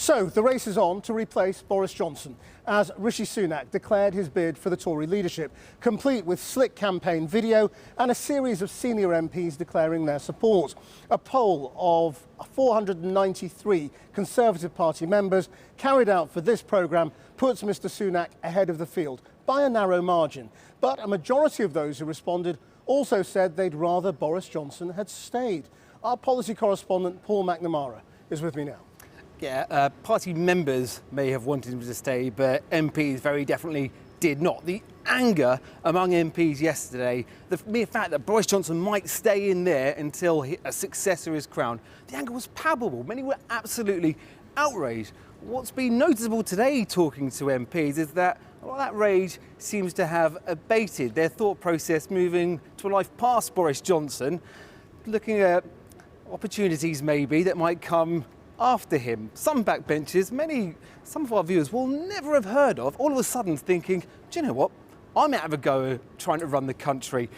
So the race is on to replace Boris Johnson as Rishi Sunak declared his bid for the Tory leadership, complete with slick campaign video and a series of senior MPs declaring their support. A poll of 493 Conservative Party members carried out for this programme puts Mr Sunak ahead of the field by a narrow margin. But a majority of those who responded also said they'd rather Boris Johnson had stayed. Our policy correspondent Paul McNamara is with me now. Yeah, party members may have wanted him to stay, but MPs very definitely did not. The anger among MPs yesterday, the mere fact that Boris Johnson might stay in there until a successor is crowned, the anger was palpable. Many were absolutely outraged. What's been noticeable today talking to MPs is that a lot of that rage seems to have abated, their thought process moving to a life past Boris Johnson, looking at opportunities maybe that might come after him. Some backbenchers, some of our viewers will never have heard of, all of a sudden thinking, do you know what, I might have a go at trying to run the country.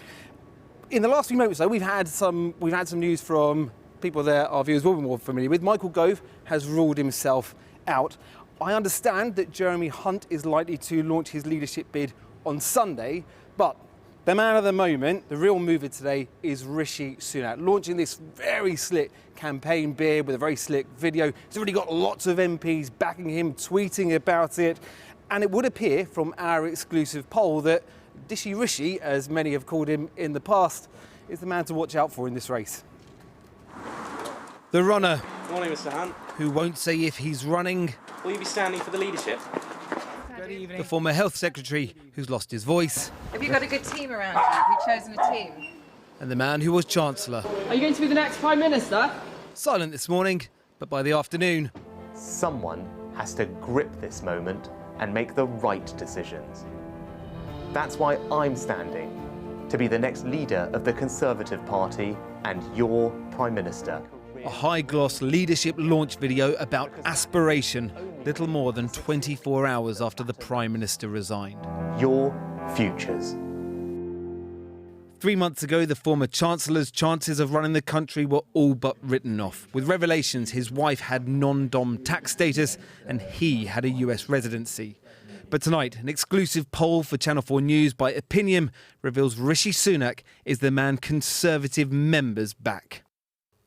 In the last few moments though, we've had some news from people that our viewers will be more familiar with. Michael Gove has ruled himself out. I understand that Jeremy Hunt is likely to launch his leadership bid on Sunday, but the man of the moment, the real mover today, is Rishi Sunak, launching this very slick campaign bid with a very slick video. He's already got lots of MPs backing him, tweeting about it, and it would appear from our exclusive poll that Dishy Rishi, as many have called him in the past, is the man to watch out for in this race. The runner. Morning, Mr Hunt. Who won't say if he's running. Will you be standing for the leadership? Good evening. The former health secretary who's lost his voice. Have you got a good team around you? Have you chosen a team? And the man who was chancellor. Are you going to be the next Prime Minister? Silent this morning, but by the afternoon. Someone has to grip this moment and make the right decisions. That's why I'm standing, to be the next leader of the Conservative Party and your Prime Minister. A high-gloss leadership launch video about aspiration, little more than 24 hours after the Prime Minister resigned. Your futures. 3 months ago, the former Chancellor's chances of running the country were all but written off, with revelations his wife had non-dom tax status and he had a US residency. But tonight, an exclusive poll for Channel 4 News by Opinion reveals Rishi Sunak is the man Conservative members back.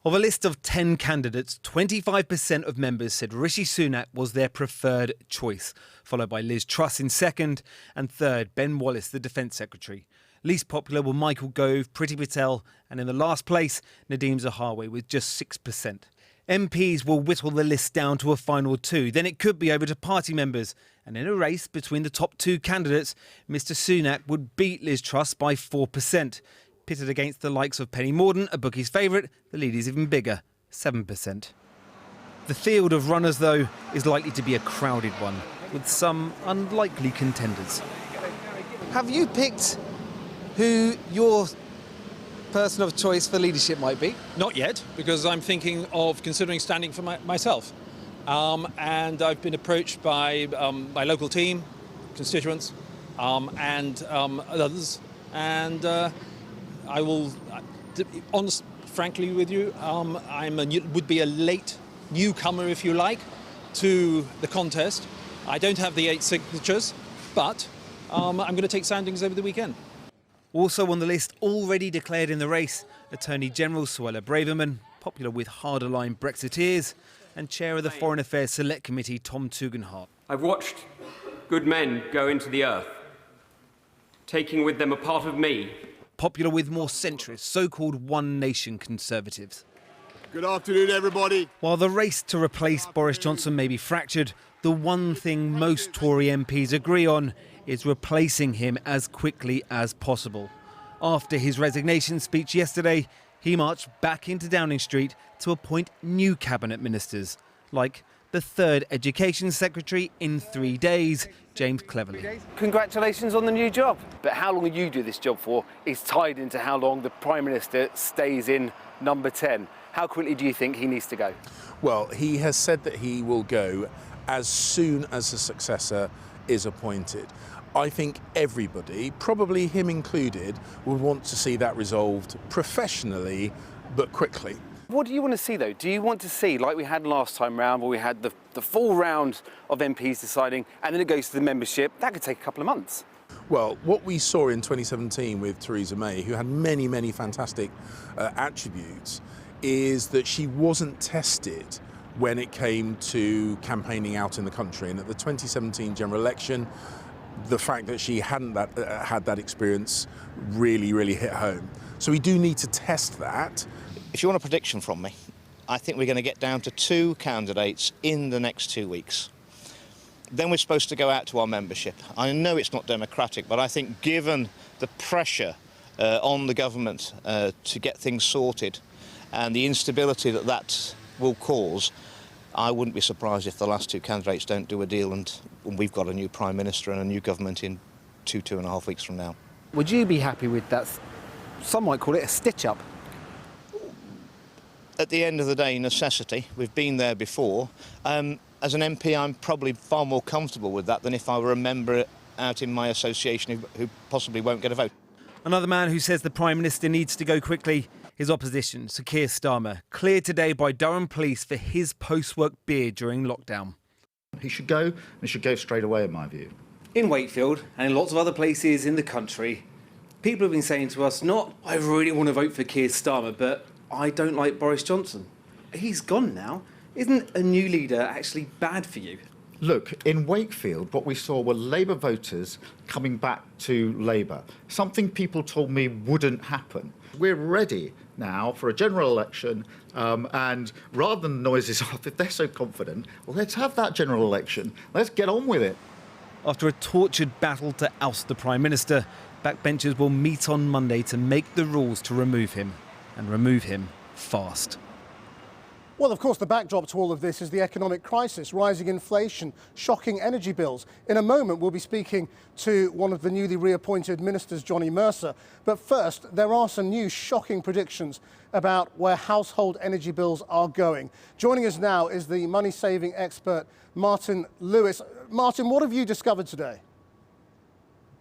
Of a list of 10 candidates, 25% of members said Rishi Sunak was their preferred choice, followed by Liz Truss in second, and third, Ben Wallace, the Defence Secretary. Least popular were Michael Gove, Priti Patel, and in the last place, Nadhim Zahawi with just 6%. MPs will whittle the list down to a final two, then it could be over to party members. And in a race between the top two candidates, Mr Sunak would beat Liz Truss by 4%. Pitted against the likes of Penny Mordaunt, a bookie's favourite, the lead is even bigger, 7%. The field of runners, though, is likely to be a crowded one, with some unlikely contenders. Have you picked who your person of choice for leadership might be? Not yet, because I'm thinking of considering standing for myself. And I've been approached by my local team, constituents, and others. And I will, honest, frankly with you, would be a late newcomer, if you like, to the contest. I don't have the 8 signatures, but I'm going to take soundings over the weekend. Also on the list, already declared in the race, Attorney General Suella Braverman, popular with harder-line Brexiteers, and Chair of the Foreign Affairs Select Committee, Tom Tugendhat. I've watched good men go into the earth, taking with them a part of me. Popular with more centrist, so-called One Nation Conservatives. Good afternoon, everybody. While the race to replace Boris Johnson may be fractured, the one thing most Tory MPs agree on is replacing him as quickly as possible. After his resignation speech yesterday, he marched back into Downing Street to appoint new cabinet ministers, like the third Education Secretary in 3 days, James Cleverly. Congratulations on the new job. But how long you do this job for is tied into how long the Prime Minister stays in number 10. How quickly do you think he needs to go? Well, he has said that he will go as soon as a successor is appointed. I think everybody, probably him included, would want to see that resolved professionally but quickly. What do you want to see, though? Do you want to see, like we had last time round, where we had the full round of MPs deciding, and then it goes to the membership? That could take a couple of months. Well, what we saw in 2017 with Theresa May, who had many, many fantastic attributes, is that she wasn't tested when it came to campaigning out in the country. And at the 2017 general election, the fact that she hadn't had that experience really hit home. So we do need to test that. If you want a prediction from me, I think we're going to get down to 2 candidates in the next 2 weeks. Then we're supposed to go out to our membership. I know it's not democratic, but I think given the pressure on the government to get things sorted and the instability that will cause, I wouldn't be surprised if the last 2 candidates don't do a deal and we've got a new Prime Minister and a new government in 2.5 weeks from now. Would you be happy with that? Some might call it a stitch-up. At the end of the day, necessity. We've been there before. As an MP, I'm probably far more comfortable with that than if I were a member out in my association who possibly won't get a vote. Another man who says the Prime Minister needs to go quickly is opposition, Sir Keir Starmer, cleared today by Durham Police for his post-work beer during lockdown. He should go, and he should go straight away, in my view. In Wakefield and in lots of other places in the country, people have been saying to us, not, I really want to vote for Keir Starmer, but I don't like Boris Johnson. He's gone now. Isn't a new leader actually bad for you? Look, in Wakefield, what we saw were Labour voters coming back to Labour, something people told me wouldn't happen. We're ready now for a general election, and rather than the noises off, if they're so confident, well, let's have that general election. Let's get on with it. After a tortured battle to oust the Prime Minister, backbenchers will meet on Monday to make the rules to remove him, and remove him fast. Well, of course, the backdrop to all of this is the economic crisis, rising inflation, shocking energy bills. In a moment, we'll be speaking to one of the newly reappointed ministers, Johnny Mercer. But first, there are some new shocking predictions about where household energy bills are going. Joining us now is the money-saving expert, Martin Lewis. Martin, what have you discovered today?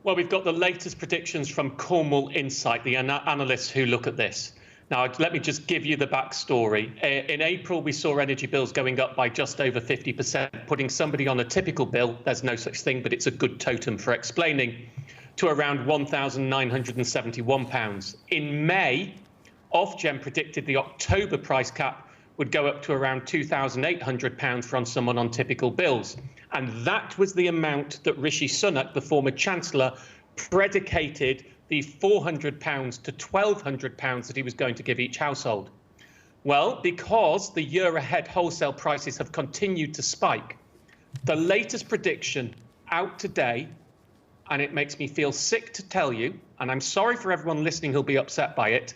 Well, we've got the latest predictions from Cornwall Insight, the analysts who look at this. Now, let me just give you the backstory. In April, we saw energy bills going up by just over 50%, putting somebody on a typical bill, there's no such thing, but it's a good totem for explaining, to around £1,971. In May, Ofgem predicted the October price cap would go up to around £2,800 for someone on typical bills. And that was the amount that Rishi Sunak, the former Chancellor, predicated the £400 to £1,200 that he was going to give each household. Well, because the year ahead wholesale prices have continued to spike, the latest prediction out today, and it makes me feel sick to tell you, and I'm sorry for everyone listening who'll be upset by it,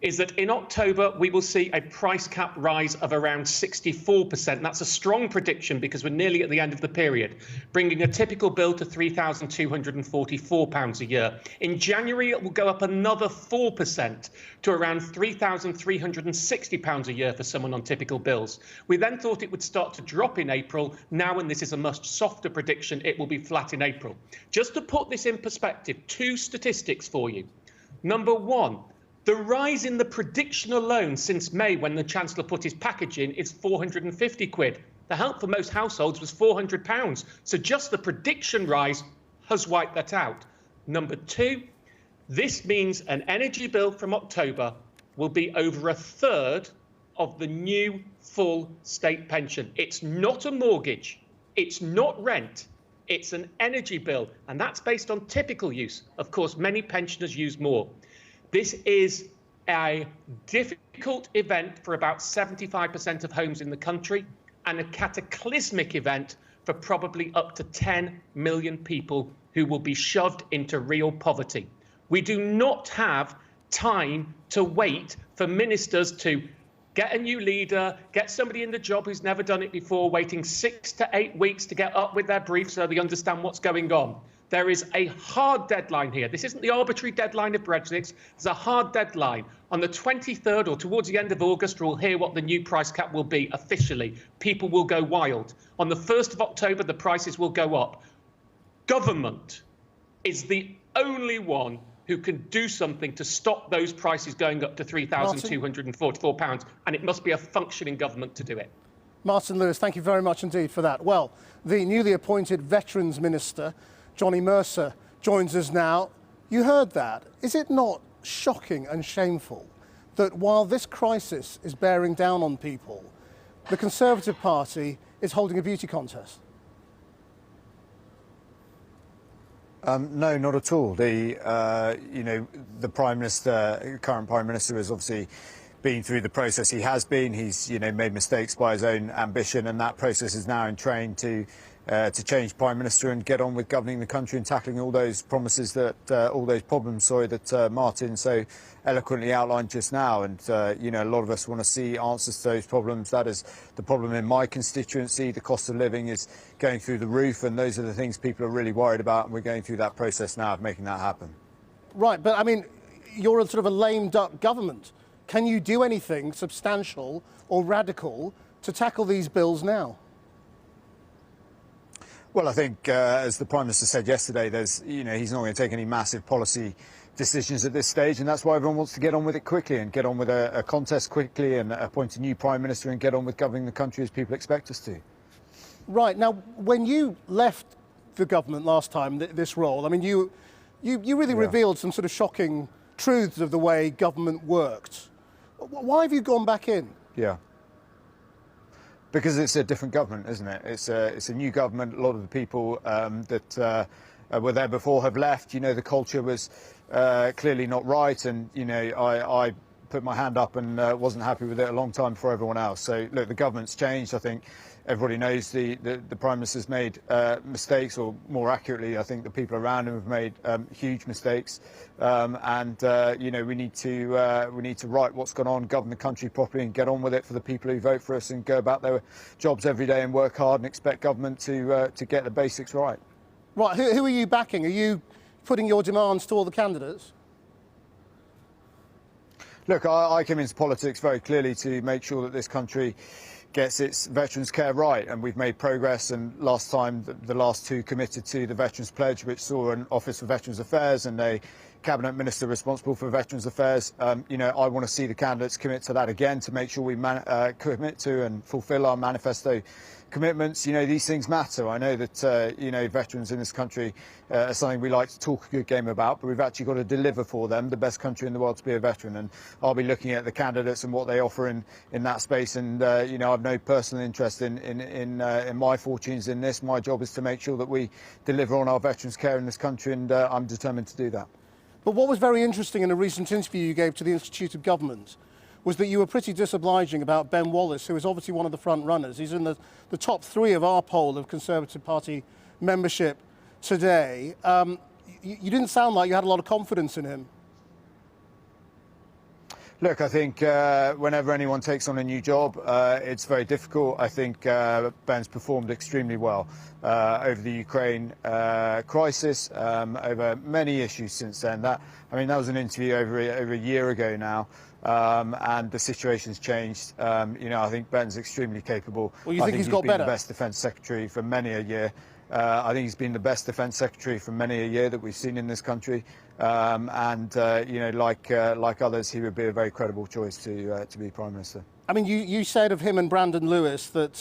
is that in October, we will see a price cap rise of around 64%. That's a strong prediction because we're nearly at the end of the period, bringing a typical bill to £3,244 a year. In January, it will go up another 4% to around £3,360 a year for someone on typical bills. We then thought it would start to drop in April. Now, and this is a much softer prediction, it will be flat in April. Just to put this in perspective, 2 statistics for you. Number one, the rise in the prediction alone since May, when the Chancellor put his package in, is £450. The help for most households was £400. So just the prediction rise has wiped that out. Number 2, this means an energy bill from October will be over a third of the new full state pension. It's not a mortgage. It's not rent. It's an energy bill. And that's based on typical use. Of course, many pensioners use more. This is a difficult event for about 75% of homes in the country and a cataclysmic event for probably up to 10 million people who will be shoved into real poverty. We do not have time to wait for ministers to get a new leader, get somebody in the job who's never done it before, waiting 6 to 8 weeks to get up with their brief so they understand what's going on. There is a hard deadline here. This isn't the arbitrary deadline of Brexit. There's a hard deadline. On the 23rd or towards the end of August, we'll hear what the new price cap will be officially. People will go wild. On the 1st of October, the prices will go up. Government is the only one who can do something to stop those prices going up to £3,244, and it must be a functioning government to do it. Martin Lewis, thank you very much indeed for that. Well, the newly appointed Veterans Minister, Johnny Mercer, joins us now. You heard that. Is it not shocking and shameful that while this crisis is bearing down on people, the Conservative Party is holding a beauty contest? No, not at all. The Prime Minister, current Prime Minister, has obviously been through the process he has been. He's, made mistakes by his own ambition, and that process is now in train to change Prime Minister and get on with governing the country and tackling all those promises that, all those problems, that Martin so eloquently outlined just now. And, a lot of us want to see answers to those problems. That is the problem in my constituency. The cost of living is going through the roof, and those are the things people are really worried about, and we're going through that process now of making that happen. Right, but I mean, you're a sort of a lame duck government. Can you do anything substantial or radical to tackle these bills now? Well, I think, as the Prime Minister said yesterday, he's not going to take any massive policy decisions at this stage, and that's why everyone wants to get on with it quickly and get on with a contest quickly and appoint a new Prime Minister and get on with governing the country as people expect us to. Right. Now, when you left the government last time, this role, I mean, you really revealed some sort of shocking truths of the way government worked. Why have you gone back in? Yeah. Because it's a different government, isn't it? It's a new government. A lot of the people that were there before have left. The culture was clearly not right, and I put my hand up and wasn't happy with it a long time before everyone else. So look, the government's changed. I think everybody knows the Prime Minister's made mistakes, or more accurately, I think the people around him have made huge mistakes. We need to right what's gone on, govern the country properly, and get on with it for the people who vote for us, and go about their jobs every day and work hard and expect government to get the basics right. Right. Who are you backing? Are you putting your demands to all the candidates? Look, I came into politics very clearly to make sure that this country gets its veterans care right, and we've made progress. And last time, the last two committed to the Veterans Pledge, which saw an Office for Veterans Affairs and a Cabinet Minister responsible for Veterans Affairs. I want to see the candidates commit to that again, to make sure we commit to and fulfil our manifesto commitments. These things matter. I know that, veterans in this country are something we like to talk a good game about, but we've actually got to deliver for them, the best country in the world to be a veteran. And I'll be looking at the candidates and what they offer in that space. And, I've no personal interest in my fortunes in this. My job is to make sure that we deliver on our veterans care in this country, and I'm determined to do that. But what was very interesting in a recent interview you gave to the Institute of Government was that you were pretty disobliging about Ben Wallace, who is obviously one of the front runners. He's in the top 3 of our poll of Conservative Party membership today. You didn't sound like you had a lot of confidence in him. Look, I think whenever anyone takes on a new job, it's very difficult. I think Ben's performed extremely well over the Ukraine crisis, over many issues since then. That was an interview over a year ago now. And the situation's changed. I think Ben's extremely capable. Well, you think he's got better? He's been the best Defence Secretary for many a year. I think he's been the best Defence Secretary for many a year that we've seen in this country. Like others, he would be a very credible choice to be Prime Minister. I mean, you said of him and Brandon Lewis that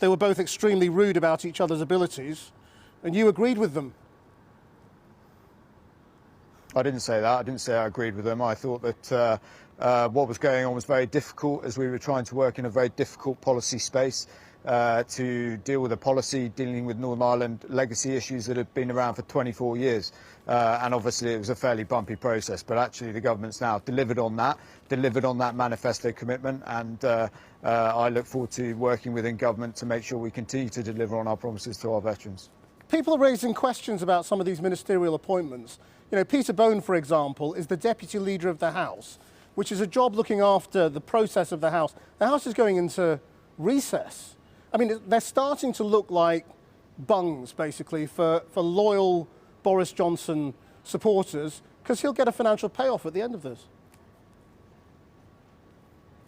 they were both extremely rude about each other's abilities, and you agreed with them. I didn't say that. I didn't say I agreed with them. I thought that what was going on was very difficult, as we were trying to work in a very difficult policy space to deal with a policy dealing with Northern Ireland legacy issues that had been around for 24 years. And obviously it was a fairly bumpy process, but actually the government's now delivered on that manifesto commitment, and I look forward to working within government to make sure we continue to deliver on our promises to our veterans. People are raising questions about some of these ministerial appointments. Peter Bone, for example, is the Deputy Leader of the House, which is a job looking after the process of the House. The House is going into recess. I mean, they're starting to look like bungs, basically, for loyal Boris Johnson supporters, because he'll get a financial payoff at the end of this.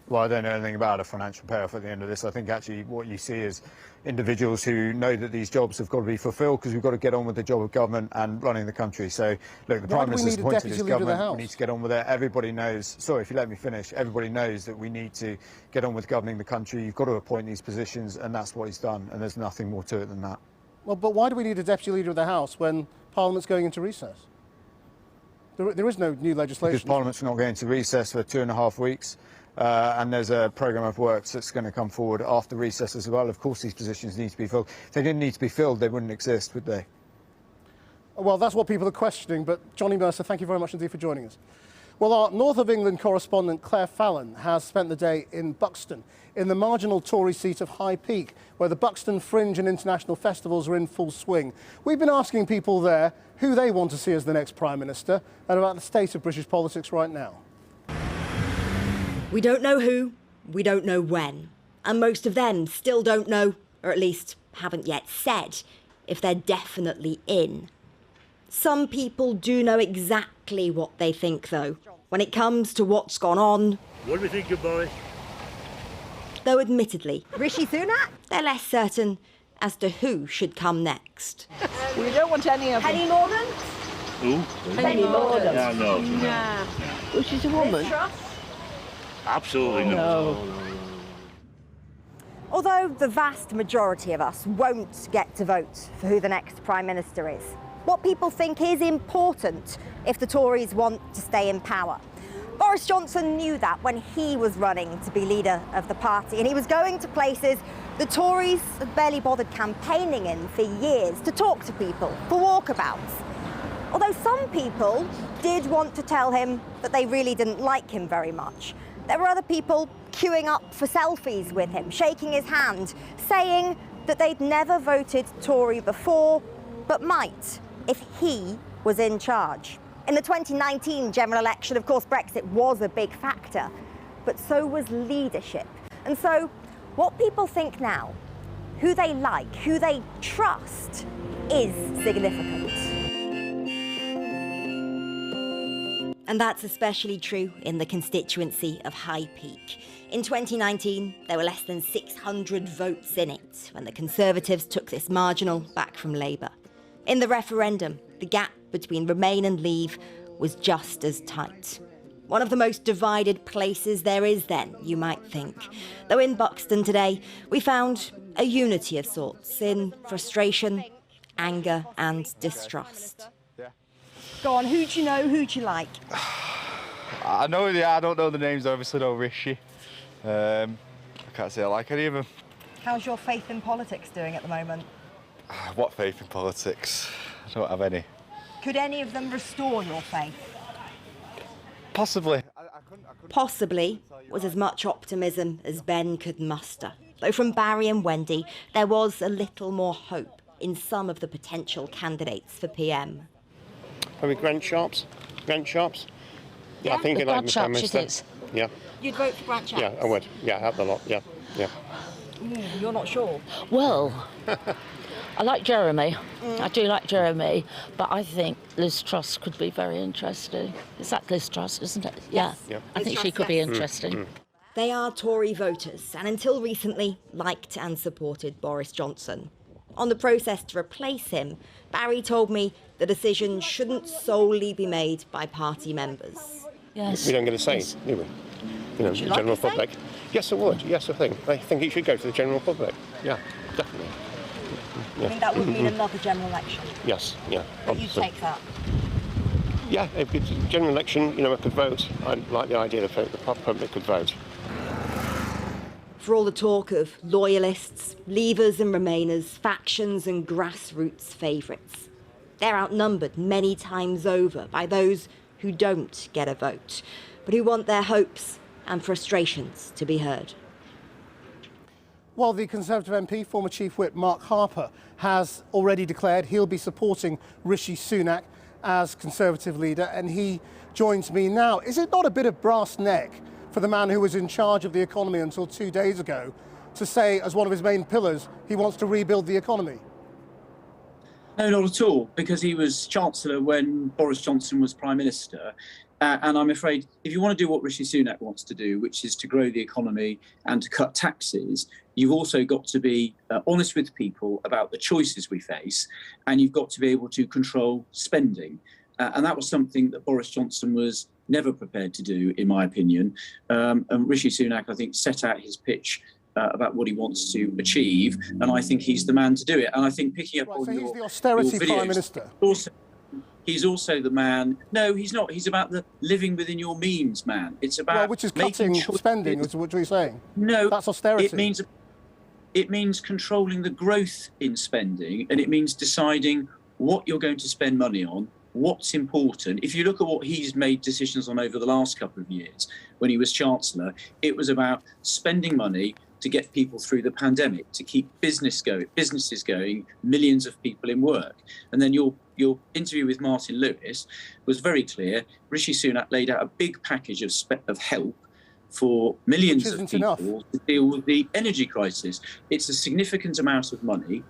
Well, I don't know anything about a financial payoff at the end of this. I think actually what you see is individuals who know that these jobs have got to be fulfilled because we've got to get on with the job of government and running the country. So, look, the Prime Minister's appointed his government. We need to get on with it. Everybody knows, sorry if you let me finish, everybody knows that we need to get on with governing the country. You've got to appoint these positions, and that's what he's done, and there's nothing more to it than that. Well, but why do we need a Deputy Leader of the House when Parliament's going into recess? There is no new legislation. Because Parliament's not going to recess for 2.5 weeks. And there's a programme of works that's going to come forward after recess as well. Of course, these positions need to be filled. If they didn't need to be filled, they wouldn't exist, would they? Well, that's what people are questioning, but Johnny Mercer, thank you very much indeed for joining us. Well, our North of England correspondent Claire Fallon has spent the day in Buxton, in the marginal Tory seat of High Peak, where the Buxton Fringe and international festivals are in full swing. We've been asking people there who they want to see as the next Prime Minister and about the state of British politics right now. We don't know who, we don't know when, and most of them still don't know, or at least haven't yet said, if they're definitely in. Some people do know exactly what they think, though, when it comes to what's gone on. What do we think of Boris? Though admittedly, Rishi Sunak, they're less certain as to who should come next. We don't want any of them. Penny Mordaunt? Who? Penny Mordaunt. Yeah, no. Nah. Well, she's a woman. Absolutely no. Although the vast majority of us won't get to vote for who the next Prime Minister is, what people think is important if the Tories want to stay in power. Boris Johnson knew that when he was running to be leader of the party, and he was going to places the Tories had barely bothered campaigning in for years, to talk to people, for walkabouts. Although some people did want to tell him that they really didn't like him very much. There were other people queuing up for selfies with him, shaking his hand, saying that they'd never voted Tory before, but might if he was in charge. In the 2019 general election, of course, Brexit was a big factor, but so was leadership. And so what people think now, who they like, who they trust, is significant. And that's especially true in the constituency of High Peak. In 2019, there were less than 600 votes in it when the Conservatives took this marginal back from Labour. In the referendum, the gap between Remain and Leave was just as tight. One of the most divided places there is then, you might think. Though in Buxton today, we found a unity of sorts in frustration, anger and distrust. Go on, who do you know, who do you like? I know, I don't know the names, I obviously know Rishi. I can't say I like any of them. How's your faith in politics doing at the moment? What faith in politics? I don't have any. Could any of them restore your faith? Possibly. Possibly was as much optimism as Ben could muster. Though from Barry and Wendy, there was a little more hope in some of the potential candidates for PM. Probably Grant Sharps. Grant Sharps. Yeah, I think he'd like Prime Minister. Yeah. You'd vote for Grant Sharps? Yeah, I would. Yeah, have the lot. Yeah, yeah. You're not sure? Well, I like Jeremy. I do like Jeremy, but I think Liz Truss could be very interesting. Is that Liz Truss, isn't it? Yes. Yeah. I think she could be interesting. They are Tory voters, and until recently, liked and supported Boris Johnson. On the process to replace him, Barry told me the decision shouldn't solely be made by party members. Yes. We don't get a say, do we? You know, the general public. Yes, I would. Yes, I think it should go to the general public. Yeah, definitely. I think that would mean another general election. Yes, yeah. But you'd take that? Yeah, if it's a general election, you know, I could vote. I like the idea that the public could vote. For all the talk of loyalists, leavers and remainers, factions and grassroots favourites, they're outnumbered many times over by those who don't get a vote, but who want their hopes and frustrations to be heard. Well, the Conservative MP, former Chief Whip Mark Harper, has already declared he'll be supporting Rishi Sunak as Conservative leader, and he joins me now. Is it not a bit of brass neck for the man who was in charge of the economy until 2 days ago to say, as one of his main pillars, he wants to rebuild the economy? No, not at all, because he was Chancellor when Boris Johnson was Prime Minister. And I'm afraid if you want to do what Rishi Sunak wants to do, which is to grow the economy and to cut taxes, you've also got to be honest with people about the choices we face, and you've got to be able to control spending. And that was something that Boris Johnson was never prepared to do, in my opinion. And Rishi Sunak, I think, set out his pitch about what he wants to achieve, and I think he's the man to do it. And I think picking up on so your, he's the austerity your videos, Prime Minister. He's also the man. No, he's not. He's about the living within your means, man. It's about which is cutting spending. Is what you're saying? No, that's austerity. It means controlling the growth in spending, and it means deciding what you're going to spend money on, what's important. If you look at what he's made decisions on over the last couple of years, when he was Chancellor, it was about spending money to get people through the pandemic, to keep businesses going, millions of people in work. And then your interview with Martin Lewis was very clear. Rishi Sunak laid out a big package of help for millions of people to deal with the energy crisis. It's a significant amount of money,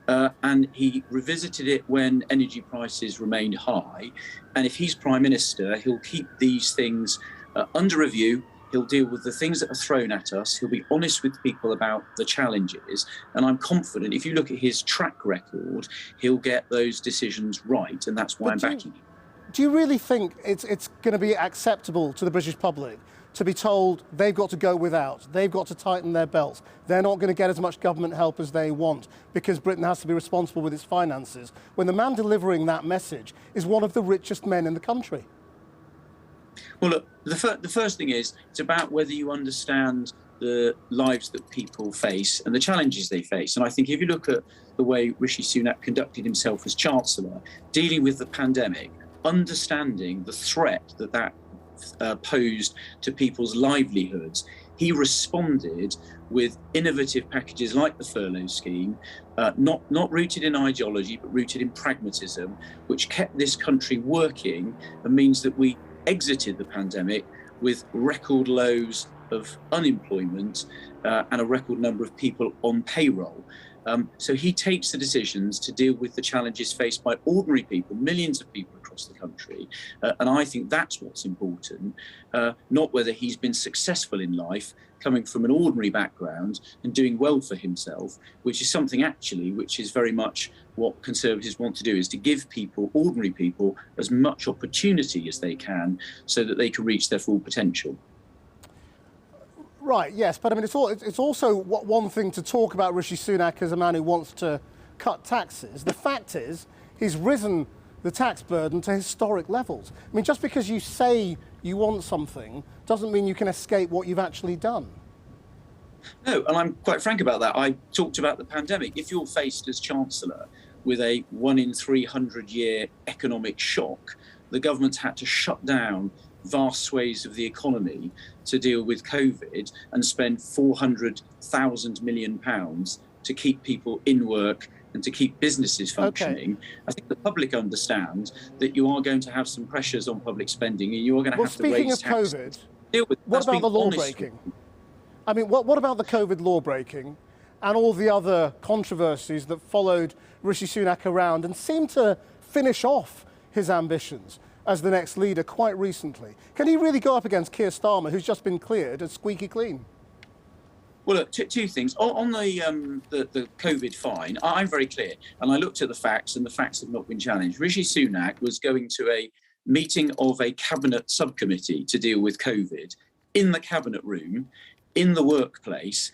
and he revisited it when energy prices remained high. And if he's Prime Minister, he'll keep these things under review. He'll deal with the things that are thrown at us. He'll be honest with people about the challenges. And I'm confident if you look at his track record, he'll get those decisions right. And that's why I'm backing him. Do you really think it's going to be acceptable to the British public to be told they've got to go without, they've got to tighten their belts, they're not going to get as much government help as they want because Britain has to be responsible with its finances, when the man delivering that message is one of the richest men in the country? Well, look, the first thing is, it's about whether you understand the lives that people face and the challenges they face. And I think if you look at the way Rishi Sunak conducted himself as Chancellor, dealing with the pandemic, understanding the threat that posed to people's livelihoods, he responded with innovative packages like the furlough scheme, not rooted in ideology, but rooted in pragmatism, which kept this country working and means that we exited the pandemic with record lows of unemployment and a record number of people on payroll. So he takes the decisions to deal with the challenges faced by ordinary people, millions of people across the country. And I think that's what's important, not whether he's been successful in life, coming from an ordinary background and doing well for himself, which is something actually which is very much what Conservatives want to do, is to give people, ordinary people, as much opportunity as they can so that they can reach their full potential. Right, yes, but I mean, it's also one thing to talk about Rishi Sunak as a man who wants to cut taxes. The fact is, he's risen the tax burden to historic levels. I mean, just because you say you want something doesn't mean you can escape what you've actually done. No, and I'm quite frank about that. I talked about the pandemic. If you're faced as Chancellor with a 1 in 300 year economic shock, the government's had to shut down vast swathes of the economy to deal with COVID and spend £400,000 million to keep people in work and to keep businesses functioning. Okay. I think the public understands that you are going to have some pressures on public spending and you are going to have to raise taxes. Speaking of COVID, what about the law breaking? I mean, what about the COVID law breaking and all the other controversies that followed Rishi Sunak around and seemed to finish off his ambitions as the next leader quite recently? Can he really go up against Keir Starmer, who's just been cleared as squeaky clean? Well, look, two things. On the COVID fine, I'm very clear, and I looked at the facts, and the facts have not been challenged. Rishi Sunak was going to a meeting of a cabinet subcommittee to deal with COVID in the cabinet room, in the workplace,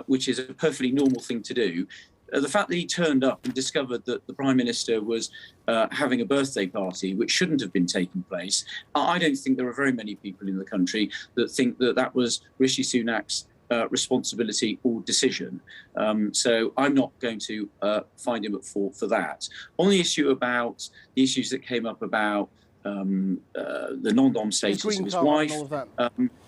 which is a perfectly normal thing to do. The fact that he turned up and discovered that the Prime Minister was having a birthday party, which shouldn't have been taking place, I don't think there are very many people in the country that think that that was Rishi Sunak's responsibility or decision. So I'm not going to find him at fault for that. On the issue about the issues that came up about the non-dom status of his wife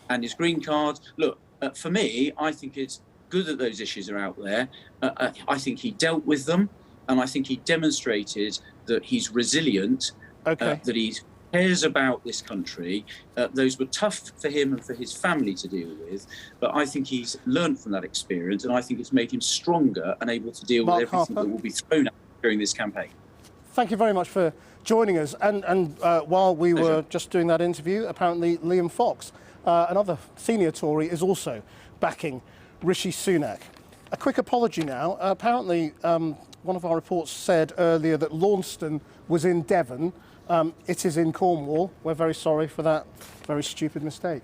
and his green card, look, for me, I think it's good that those issues are out there. I think he dealt with them, and I think he demonstrated that he's resilient, that he cares about this country. Those were tough for him and for his family to deal with, but I think he's learned from that experience, and I think it's made him stronger and able to deal with everything that will be thrown at him during this campaign. thank you very much for joining us. And while we were just doing that interview, apparently Liam Fox, another senior Tory, is also backing Rishi Sunak. A quick apology now. Apparently, one of our reports said earlier that Launceston was in Devon. It is in Cornwall. We're very sorry for that very stupid mistake.